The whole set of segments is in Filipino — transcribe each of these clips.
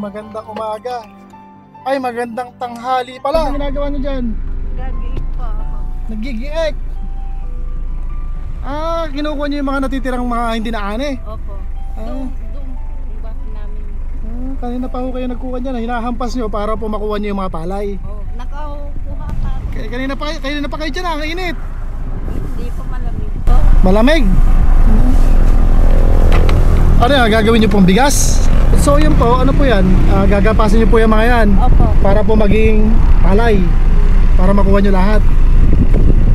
magandang umaga. Ay, magandang tanghali pala. Ano ginagawa niyo dyan? Gagi pa ako. Nagigiek. Kinukuha niyo yung mga natitirang mga hindi na ane. Opo. Doon yung bahay namin. Kanina pa ho kayo nagkuha niyan. Hinahampas niyo para po makuha niyo yung mga palay. Oh, nakakuha pa. Kanina pa kayo dyan, ang init. Hindi pa malamig to. Malamig. Ano yan, gagawin niyo pong bigas? So yun po, ano po yan? Gagapasin niyo po yung mga yan. Opo. Para po maging palay. Para makuha niyo lahat.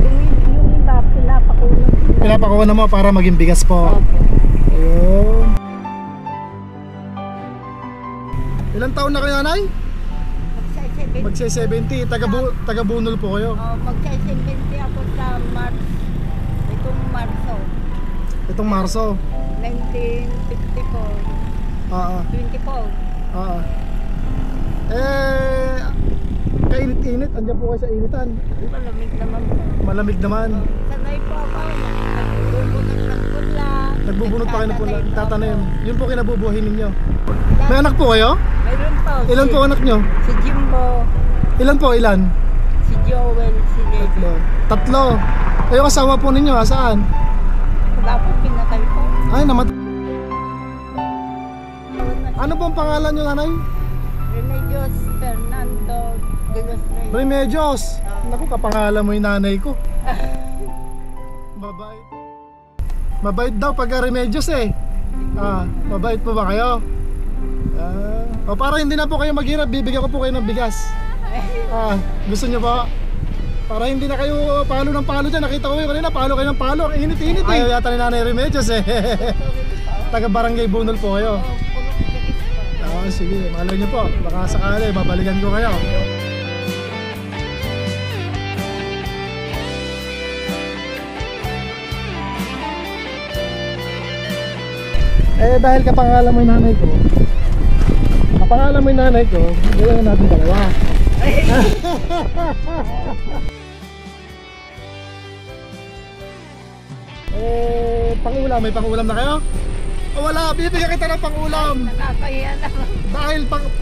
Yung iba, pinapakunan. Pinapakuha na mo para maging bigas po. Opo. Ayun. Ilang taon na kayo, nanay? Magsa-70. Taga-bunol po kayo. Oh, magsa-70 ako sa March. Itong Marso. Itong Marso. 1954. Oo. 24. Oo. Kainit-init. Andiyan po kayo sa initan. Malamig naman po. Malamig naman. Sanay po ako. Nagbubunot ng pula. Nagbubunot pa kayo ng pula. Nagtatanim. Tatanim. Yun po kinabubuhay ninyo. Opo. May anak po kayo? Mayroon po. Ilan po anak nyo? Si Jimbo. Ilan po? Ilan? Si Joel. Si Lady. Tatlo. Yung asawa po ninyo, saan? Wala po pinatay po. Ay, Ano pong pangalan nyo, nanay? Remedios Fernando de los Reyes. Remedios. Naku, kapangalan mo yung nanay ko. Mabait. Mabait daw pagka Remedios eh. Mabait po ba kayo? Para hindi na po kayo maghirap, bibigyan ko po kayo ng bigas. Gusto nyo ba? Para hindi na kayo palo ng palo dyan. Nakita ko kayo kanina, palo kayo ng palo. Init-init eh. Ayaw yata ni nanay Remedios eh. Taga Barangay Bunol po kayo. Sige, malay nyo po. Baka sakali, babalikan ko kayo. Dahil kapangalan mo yung nanay ko, gawin natin dalawa. Pangulam, may pangulam na kayo? Wala, bibigyan kita ng pangulam. Nakakahiya naman.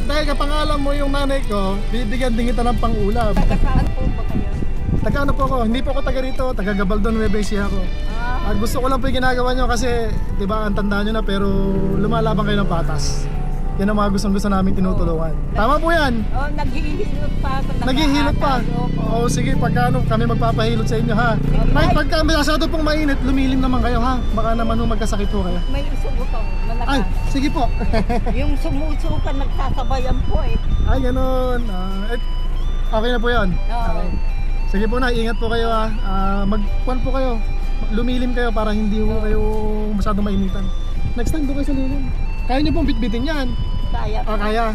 Dahil kapangalan mo yung nanay ko, bibigyan din kita ng pangulam. Taga-saan po ba kayo? Taga ano po ako? Hindi po ako taga rito, taga Gabaldon, Nueva Ecija ako. Gusto ko lang po yung ginagawa nyo kasi, di ba, ang tanda nyo na pero lumalaban kayo ng batas. Yan ang mga gustong-gusto namin tinutulungan. Tama po yan. Naghihilot pa ako. Naghihilot pa. Sige, pagka kami magpapahilot sa inyo ha. Pagka masyado pong mainit, lumilim naman kayo ha. Baka naman magkasakit po kayo. May subo ko, malakas. Ay, sige po. Yung sumusukan, nagsasabayan po eh. Ay, ganun. Okay na po yan. Okay. Sige po na, ingat po kayo ha. Magkuhan po kayo. Lumilim kayo para hindi po kayo masyadong mainitan. Next time doon kayo sa lilim. Kaya nyo pong bitbitin yan. Kaya po. Kaya.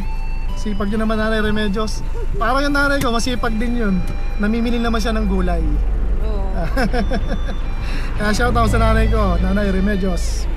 Sipag yun naman, nanay Remedios. Parang yung nanay ko, masipag din yun. Namimili naman siya ng gulay. Oo. Kaya shout out sa nanay ko, nanay Remedios.